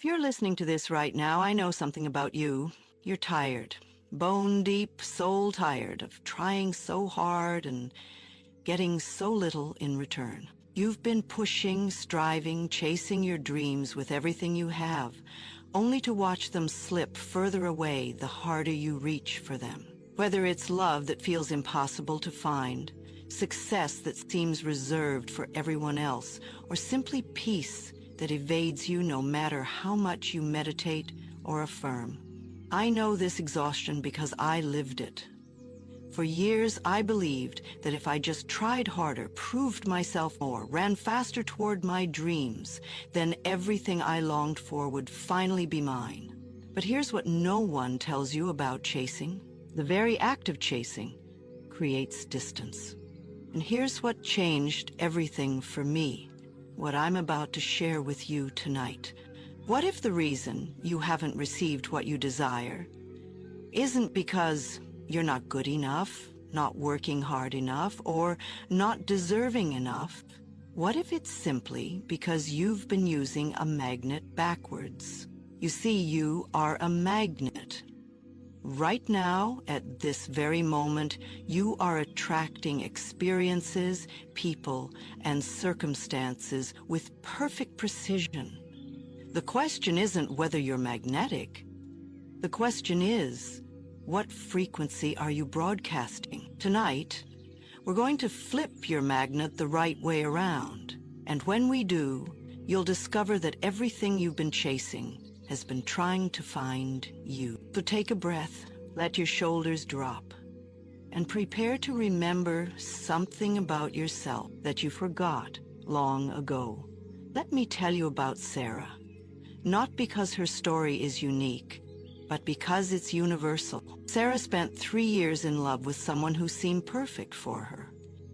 you're listening to this right now, I know something about you. You're tired. Bone deep, soul tired of trying so hard and getting so little in return. You've been pushing, striving, chasing your dreams with everything you have, only to watch them slip further away the harder you reach for them. Whether it's love that feels impossible to find, success that seems reserved for everyone else, or simply peace that evades you no matter how much you meditate or affirm. I know this exhaustion because I lived it. For years, I believed that if I just tried harder, proved myself more, ran faster toward my dreams, then everything I longed for would finally be mine. But here's what no one tells you about chasing. The very act of chasing creates distance. And here's what changed everything for me, what I'm about to share with you tonight. What if the reason you haven't received what you desire isn't because you're not good enough, not working hard enough, or not deserving enough? What if it's simply because you've been using a magnet backwards? You see, you are a magnet. Right now, at this very moment, you are attracting experiences, people, and circumstances with perfect precision. The question isn't whether you're magnetic. The question is, what frequency are you broadcasting? Tonight, we're going to flip your magnet the right way around. And when we do, you'll discover that everything you've been chasing has been trying to find you. So take a breath, let your shoulders drop, and prepare to remember something about yourself that you forgot long ago. Let me tell you about Sarah, not because her story is unique, but because it's universal. Sarah spent 3 years in love with someone who seemed perfect for her.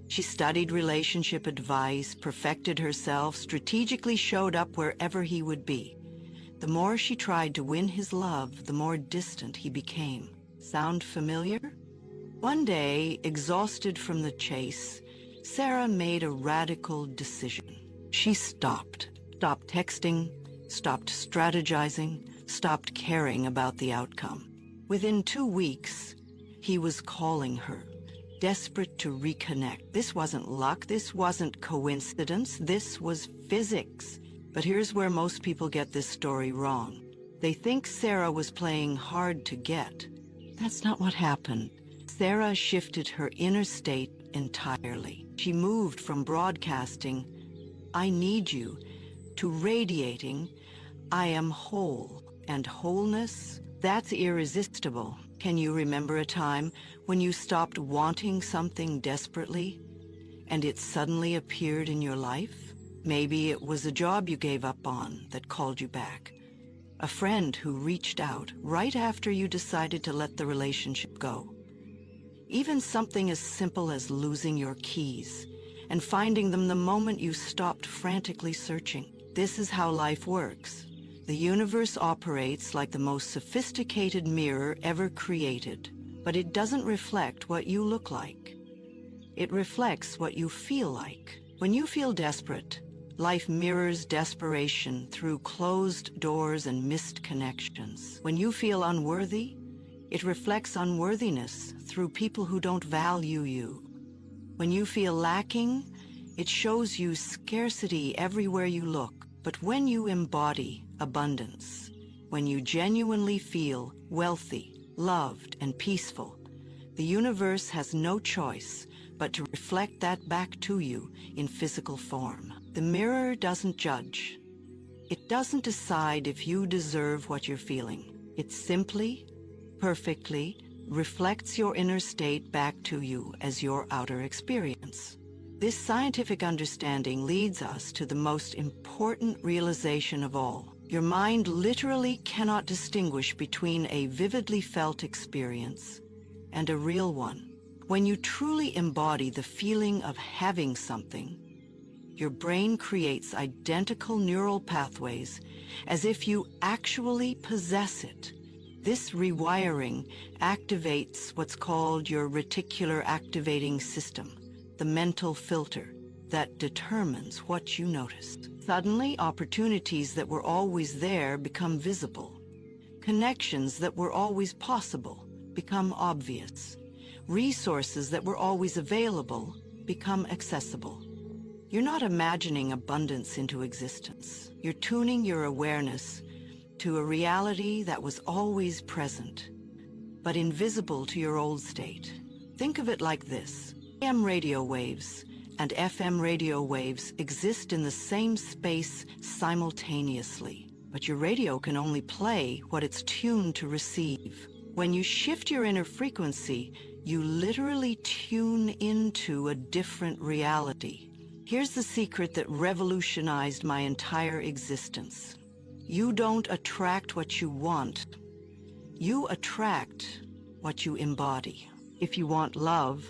She studied relationship advice, perfected herself, strategically showed up wherever he would be. The more she tried to win his love, the more distant he became. Sound familiar? One day, exhausted from the chase, Sarah made a radical decision. She stopped texting, stopped strategizing, stopped caring about the outcome. Within 2 weeks, he was calling her, desperate to reconnect. This wasn't luck, this wasn't coincidence, this was physics. But here's where most people get this story wrong. They think Sarah was playing hard to get. That's not what happened. Sarah shifted her inner state entirely. She moved from broadcasting, "I need you," to radiating, "I am whole." And wholeness, that's irresistible. Can you remember a time when you stopped wanting something desperately and it suddenly appeared in your life? Maybe it was a job you gave up on that called you back. A friend who reached out right after you decided to let the relationship go. Even something as simple as losing your keys and finding them the moment you stopped frantically searching. This is how life works. The universe operates like the most sophisticated mirror ever created, but it doesn't reflect what you look like. It reflects what you feel like. When you feel desperate, life mirrors desperation through closed doors and missed connections. When you feel unworthy, it reflects unworthiness through people who don't value you. When you feel lacking, it shows you scarcity everywhere you look. But when you embody abundance, when you genuinely feel wealthy, loved, and peaceful, the universe has no choice but to reflect that back to you in physical form. The mirror doesn't judge. It doesn't decide if you deserve what you're feeling. It simply, perfectly reflects your inner state back to you as your outer experience. This scientific understanding leads us to the most important realization of all. Your mind literally cannot distinguish between a vividly felt experience and a real one. When you truly embody the feeling of having something, your brain creates identical neural pathways as if you actually possess it. This rewiring activates what's called your reticular activating system, the mental filter. that determines what you notice. Suddenly, opportunities that were always there become visible. Connections that were always possible become obvious. Resources that were always available become accessible. You're not imagining abundance into existence. You're tuning your awareness to a reality that was always present, but invisible to your old state. Think of it like this. AM radio waves and FM radio waves exist in the same space simultaneously, but your radio can only play what it's tuned to receive. When you shift your inner frequency, you literally tune into a different reality. Here's the secret that revolutionized my entire existence. You don't attract what you want. You attract what you embody. If you want love,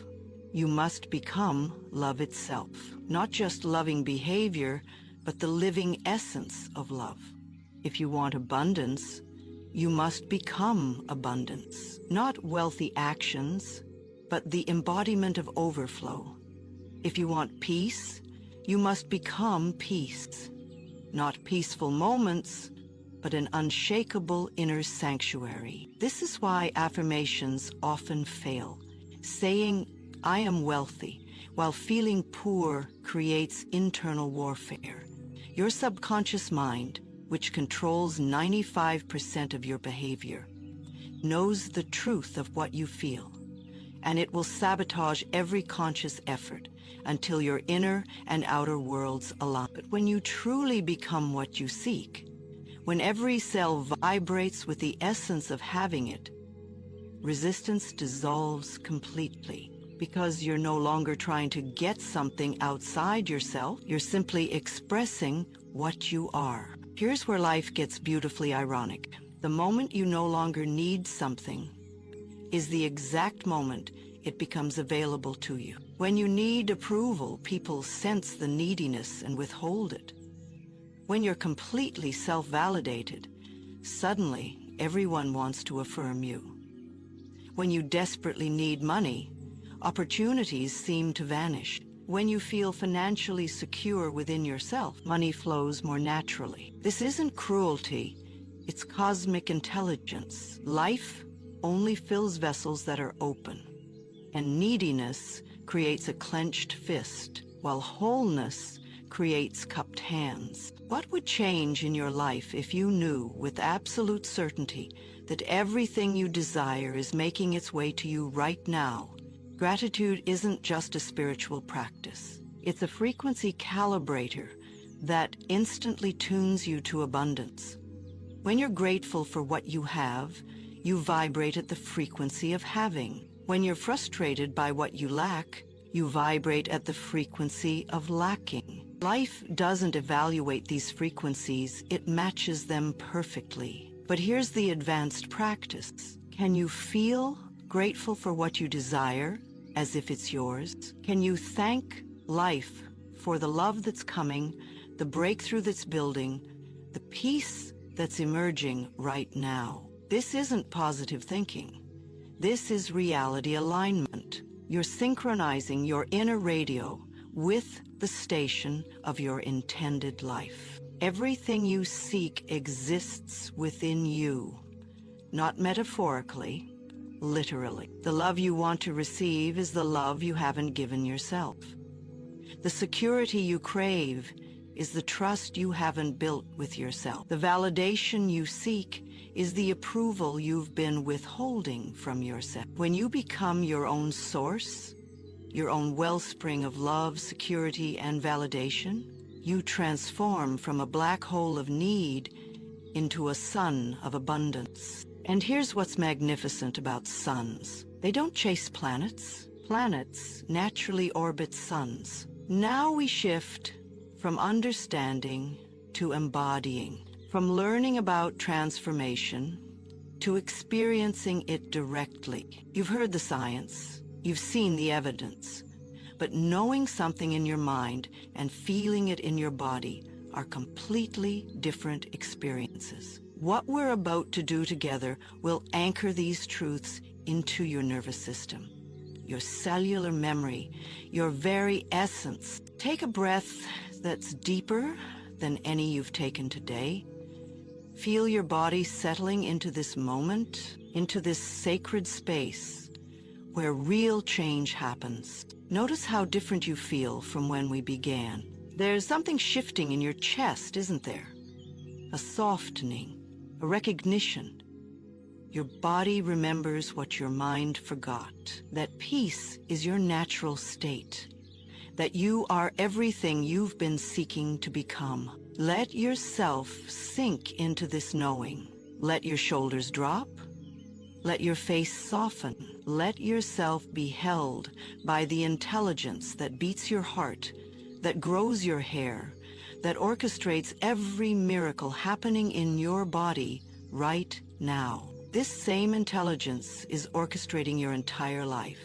you must become love itself. Not just loving behavior, but the living essence of love. If you want abundance, you must become abundance. Not wealthy actions, but the embodiment of overflow. If you want peace, you must become peace. Not peaceful moments, but an unshakable inner sanctuary. This is why affirmations often fail. Saying, "I am wealthy," while feeling poor creates internal warfare. Your subconscious mind, which controls 95% of your behavior, knows the truth of what you feel, and it will sabotage every conscious effort until your inner and outer worlds align. But when you truly become what you seek, when every cell vibrates with the essence of having it, resistance dissolves completely. Because you're no longer trying to get something outside yourself, you're simply expressing what you are. Here's where life gets beautifully ironic. The moment you no longer need something is the exact moment it becomes available to you. When you need approval, people sense the neediness and withhold it. When you're completely self-validated, suddenly everyone wants to affirm you. When you desperately need money, opportunities seem to vanish. When you feel financially secure within yourself, money flows more naturally. This isn't cruelty, it's cosmic intelligence. Life only fills vessels that are open, and neediness creates a clenched fist, while wholeness creates cupped hands. What would change in your life if you knew with absolute certainty that everything you desire is making its way to you right now? Gratitude isn't just a spiritual practice. It's a frequency calibrator that instantly tunes you to abundance. When you're grateful for what you have, you vibrate at the frequency of having. When you're frustrated by what you lack, you vibrate at the frequency of lacking. Life doesn't evaluate these frequencies, it matches them perfectly. But here's the advanced practice. Can you feel grateful for what you desire as if it's yours? Can you thank life for the love that's coming, the breakthrough that's building, the peace that's emerging right now? This isn't positive thinking. This is reality alignment. You're synchronizing your inner radio with the station of your intended life. Everything you seek exists within you, not metaphorically, literally. The love you want to receive is the love you haven't given yourself. The security you crave is the trust you haven't built with yourself. The validation you seek is the approval you've been withholding from yourself. When you become your own source, your own wellspring of love, security, and validation, you transform from a black hole of need into a sun of abundance. And here's what's magnificent about suns. They don't chase planets. Planets naturally orbit suns. Now we shift from understanding to embodying, from learning about transformation to experiencing it directly. You've heard the science, you've seen the evidence, but knowing something in your mind and feeling it in your body are completely different experiences. What we're about to do together will anchor these truths into your nervous system. your cellular memory, your very essence. Take a breath that's deeper than any you've taken today. Feel your body settling into this moment, into this sacred space where real change happens. Notice how different you feel from when we began. There's something shifting in your chest, isn't there? A softening, a recognition. Your body remembers what your mind forgot, that peace is your natural state, that you are everything you've been seeking to become. Let yourself sink into this knowing. Let your shoulders drop. Let your face soften. Let yourself be held by the intelligence that beats your heart, that grows your hair, that orchestrates every miracle happening in your body right now. This same intelligence is orchestrating your entire life,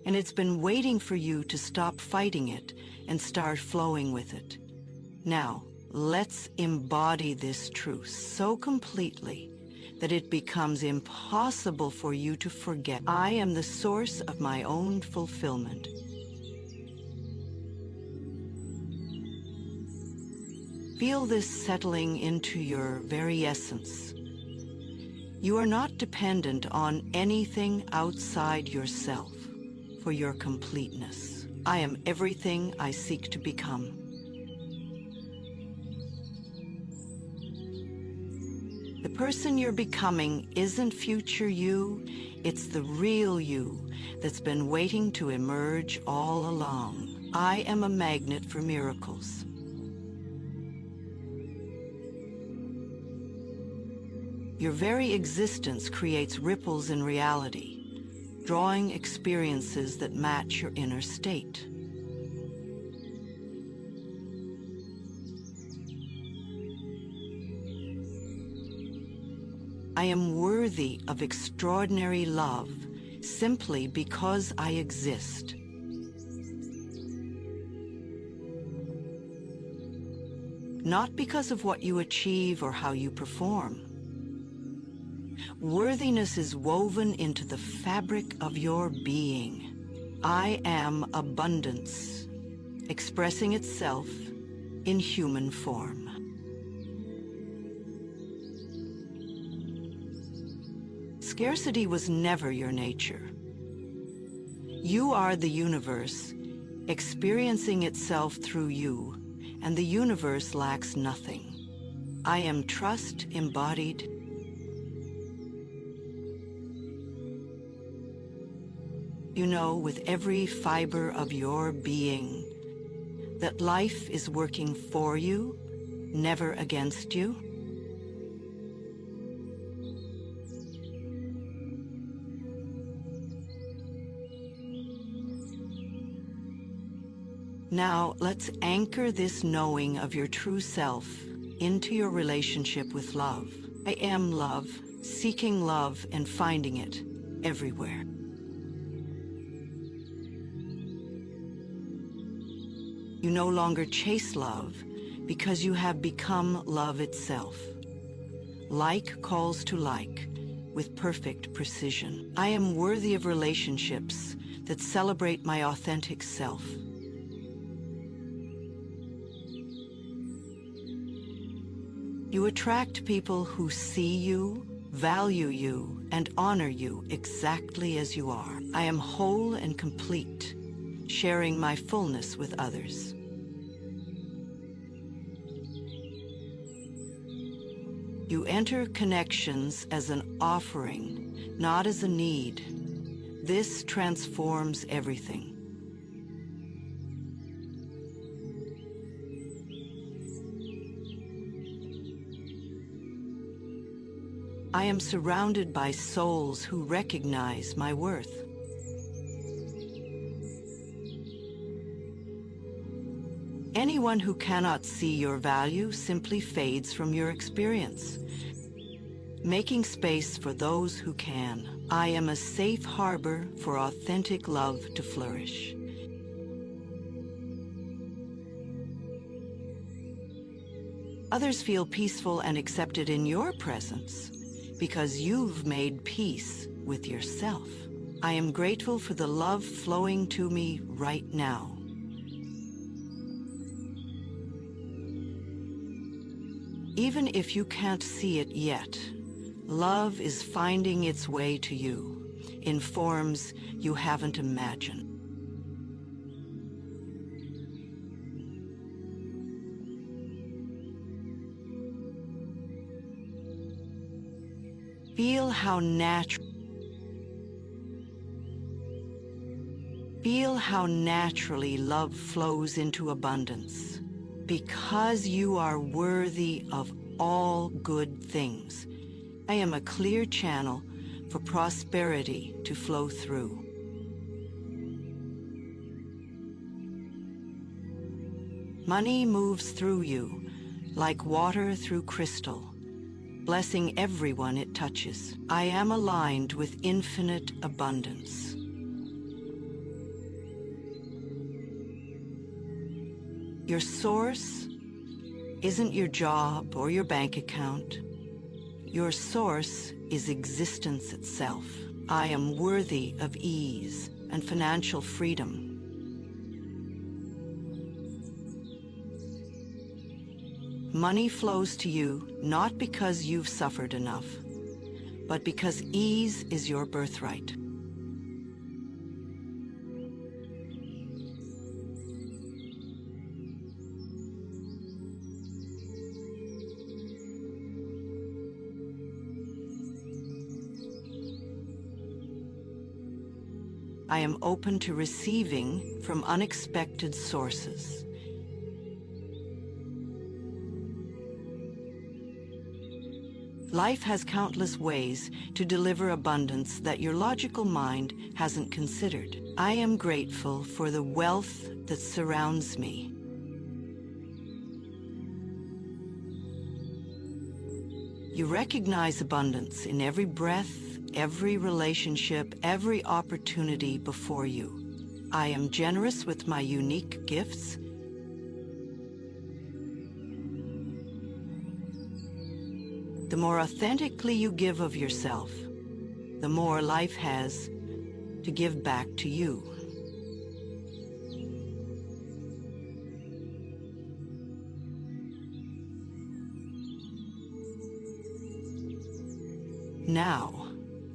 and it's been waiting for you to stop fighting it and start flowing with it. Now, let's embody this truth so completely that it becomes impossible for you to forget. I am the source of my own fulfillment. Feel this settling into your very essence. You are not dependent on anything outside yourself for your completeness. I am everything I seek to become. The person you're becoming isn't future you, it's the real you that's been waiting to emerge all along. I am a magnet for miracles. Your very existence creates ripples in reality, drawing experiences that match your inner state. I am worthy of extraordinary love simply because I exist. Not because of what you achieve or how you perform. Worthiness is woven into the fabric of your being. I am abundance, expressing itself in human form. Scarcity was never your nature. You are the universe, experiencing itself through you, and the universe lacks nothing. I am trust embodied. You know with every fiber of your being that life is working for you, never against you. Now, let's anchor this knowing of your true self into your relationship with love. I am love, seeking love and finding it everywhere. You no longer chase love because you have become love itself. Like calls to like with perfect precision. I am worthy of relationships that celebrate my authentic self. You attract people who see you, value you, and honor you exactly as you are. I am whole and complete, sharing my fullness with others. You enter connections as an offering, not as a need. This transforms everything. I am surrounded by souls who recognize my worth. Anyone who cannot see your value simply fades from your experience, making space for those who can. I am a safe harbor for authentic love to flourish. Others feel peaceful and accepted in your presence because you've made peace with yourself. I am grateful for the love flowing to me right now. Even if you can't see it yet, love is finding its way to you in forms you haven't imagined. Feel how naturally love flows into abundance. Because you are worthy of all good things, I am a clear channel for prosperity to flow through. Money moves through you like water through crystal, blessing everyone it touches. I am aligned with infinite abundance. Your source isn't your job or your bank account. Your source is existence itself. I am worthy of ease and financial freedom. Money flows to you not because you've suffered enough, but because ease is your birthright. I am open to receiving from unexpected sources. Life has countless ways to deliver abundance that your logical mind hasn't considered. I am grateful for the wealth that surrounds me. You recognize abundance in every breath, every relationship, every opportunity before you. I am generous with my unique gifts. The more authentically you give of yourself, the more life has to give back to you. Now,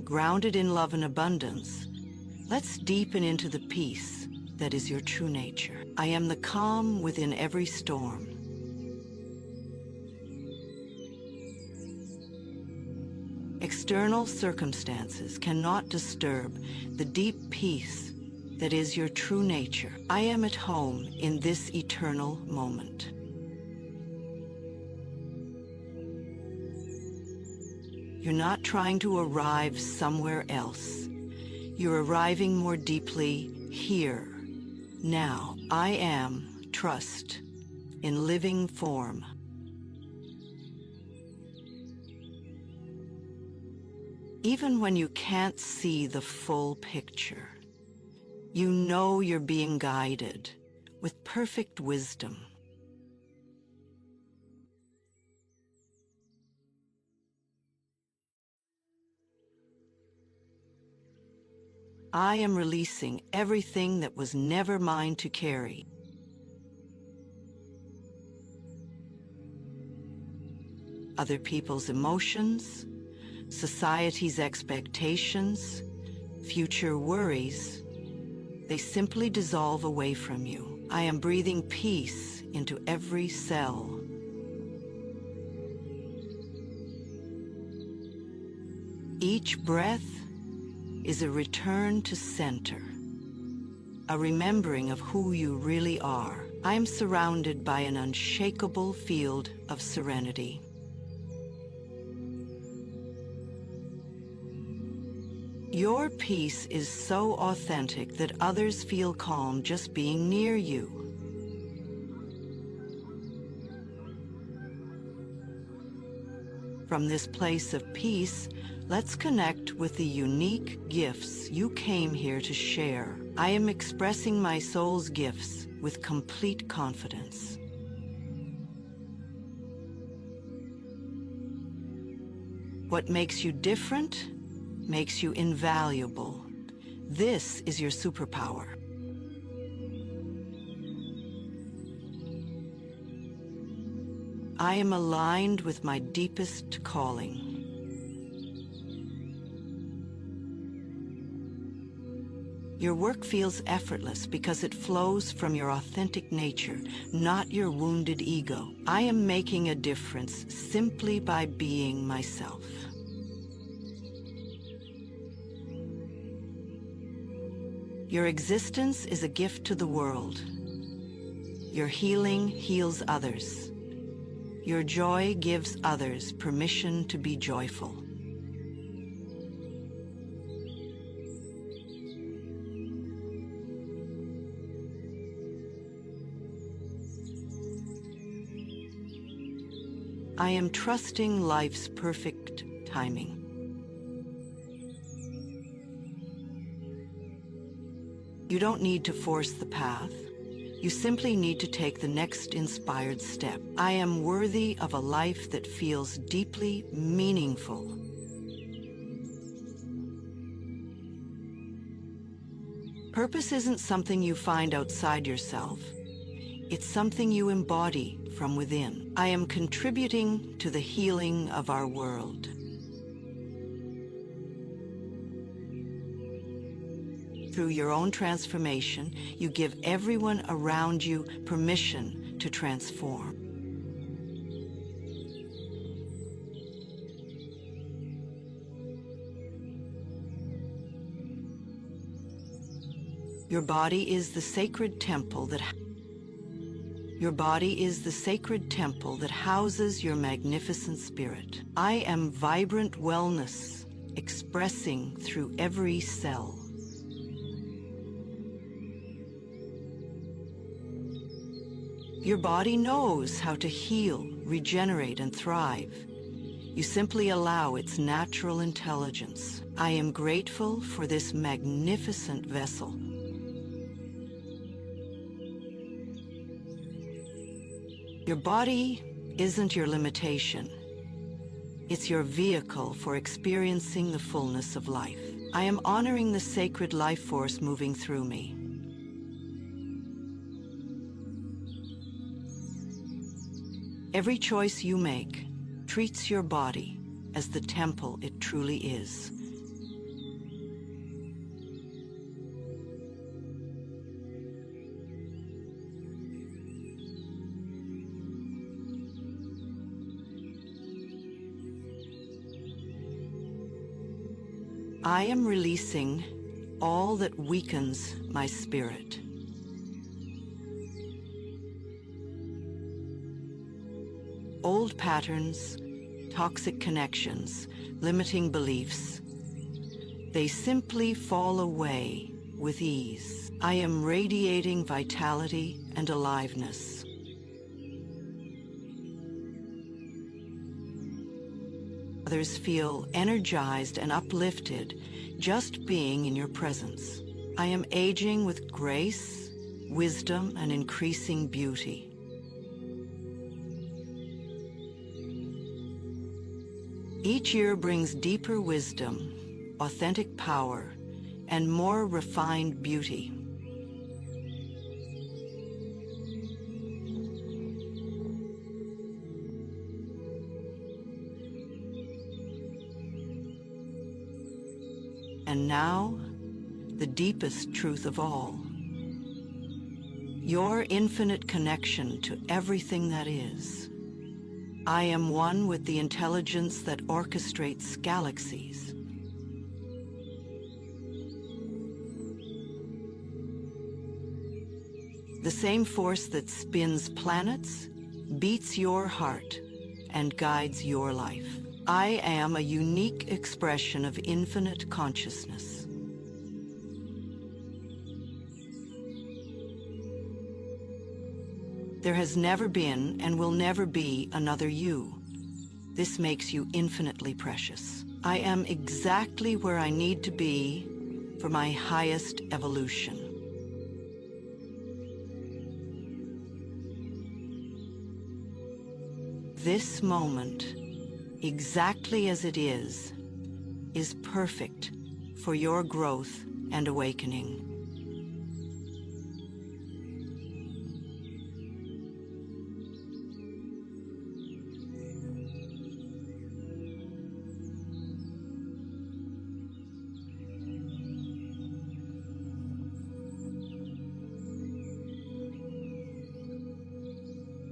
grounded in love and abundance, let's deepen into the peace that is your true nature. I am the calm within every storm. External circumstances cannot disturb the deep peace that is your true nature. I am at home in this eternal moment. You're not trying to arrive somewhere else. You're arriving more deeply here, now. I am trust in living form. Even when you can't see the full picture, you know you're being guided with perfect wisdom. I am releasing everything that was never mine to carry. Other people's emotions, society's expectations, future worries, they simply dissolve away from you. I am breathing peace into every cell. Each breath is a return to center, a remembering of who you really are. I am surrounded by an unshakable field of serenity. Your peace is so authentic that others feel calm just being near you. From this place of peace, let's connect with the unique gifts you came here to share. I am expressing my soul's gifts with complete confidence. What makes you different makes you invaluable, This is your superpower. I am aligned with my deepest calling. Your work feels effortless because it flows from your authentic nature, not your wounded ego. I am making a difference simply by being myself. Your existence is a gift to the world. Your healing heals others. Your joy gives others permission to be joyful. I am trusting life's perfect timing. You don't need to force the path. You simply need to take the next inspired step. I am worthy of a life that feels deeply meaningful. Purpose isn't something you find outside yourself. It's something you embody from within. I am contributing to the healing of our world. Through your own transformation, you give everyone around you permission to transform. Your body is the sacred temple that houses your magnificent spirit. I am vibrant wellness, expressing through every cell. Your body knows how to heal, regenerate, and thrive. You simply allow its natural intelligence. I am grateful for this magnificent vessel. Your body isn't your limitation. It's your vehicle for experiencing the fullness of life. I am honoring the sacred life force moving through me. Every choice you make treats your body as the temple it truly is. I am releasing all that weakens my spirit. Old patterns, toxic connections, limiting beliefs, they simply fall away with ease. I am radiating vitality and aliveness. Others feel energized and uplifted just being in your presence. I am aging with grace, wisdom, and increasing beauty. Each year brings deeper wisdom, authentic power, and more refined beauty. And now, the deepest truth of all. Your infinite connection to everything that is. I am one with the intelligence that orchestrates galaxies. The same force that spins planets beats your heart and guides your life. I am a unique expression of infinite consciousness. There has never been and will never be another you. This makes you infinitely precious. I am exactly where I need to be for my highest evolution. This moment, exactly as it is perfect for your growth and awakening.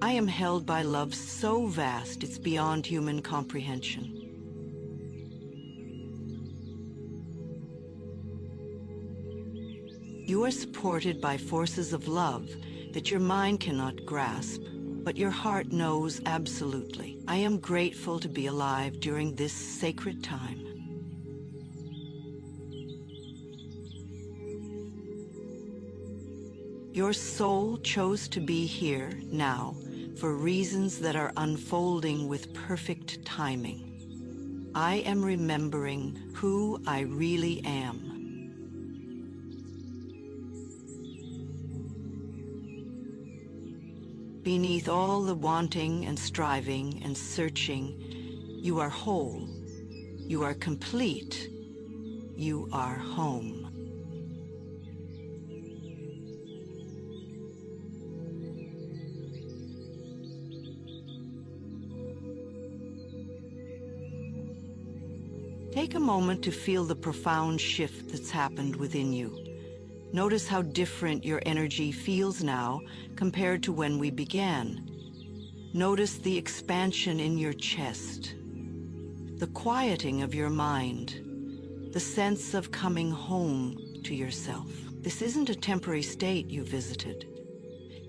I am held by love so vast it's beyond human comprehension. You are supported by forces of love that your mind cannot grasp, but your heart knows absolutely. I am grateful to be alive during this sacred time. Your soul chose to be here now for reasons that are unfolding with perfect timing. I am remembering who I really am. Beneath all the wanting and striving and searching, you are whole, you are complete, you are home. Take a moment to feel the profound shift that's happened within you. Notice how different your energy feels now compared to when we began. Notice the expansion in your chest, the quieting of your mind, the sense of coming home to yourself. This isn't a temporary state you visited.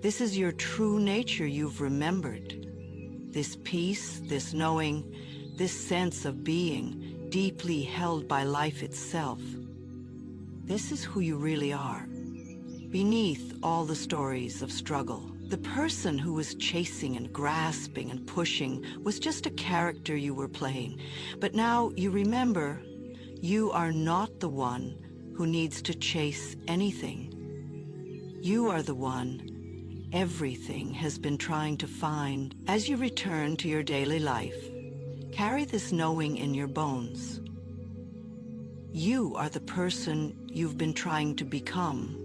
This is your true nature you've remembered. This peace, this knowing, this sense of being, deeply held by life itself. This is who you really are, beneath all the stories of struggle. The person who was chasing and grasping and pushing was just a character you were playing. But now you remember, you are not the one who needs to chase anything. You are the one everything has been trying to find. As you return to your daily life, carry this knowing in your bones. You are the person you've been trying to become.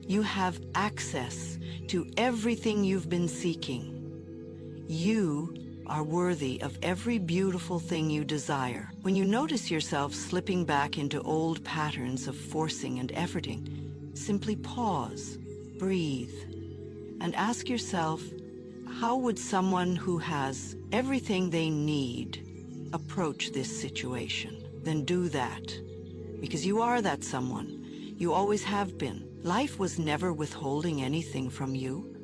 You have access to everything you've been seeking. You are worthy of every beautiful thing you desire. When you notice yourself slipping back into old patterns of forcing and efforting, simply pause, breathe, and ask yourself, how would someone who has everything they need approach this situation? Then do that, because you are that someone. You always have been. Life was never withholding anything from you.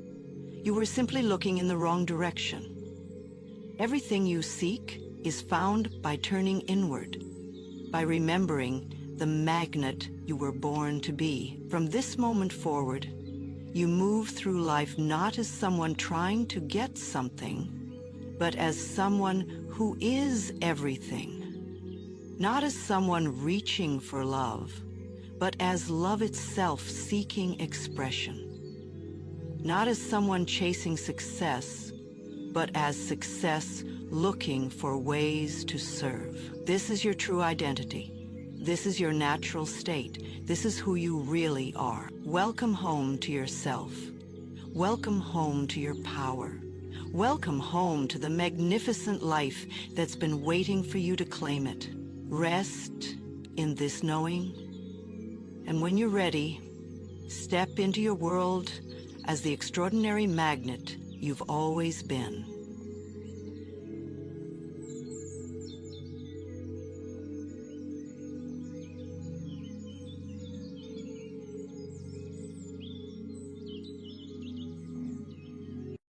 You were simply looking in the wrong direction. Everything you seek is found by turning inward, by remembering the magnet you were born to be. From this moment forward, you move through life not as someone trying to get something, but as someone who is everything. Not as someone reaching for love, but as love itself seeking expression. Not as someone chasing success, but as success looking for ways to serve. This is your true identity. This is your natural state. This is who you really are. Welcome home to yourself. Welcome home to your power. Welcome home to the magnificent life that's been waiting for you to claim it. Rest in this knowing, and when you're ready, step into your world as the extraordinary magnet you've always been.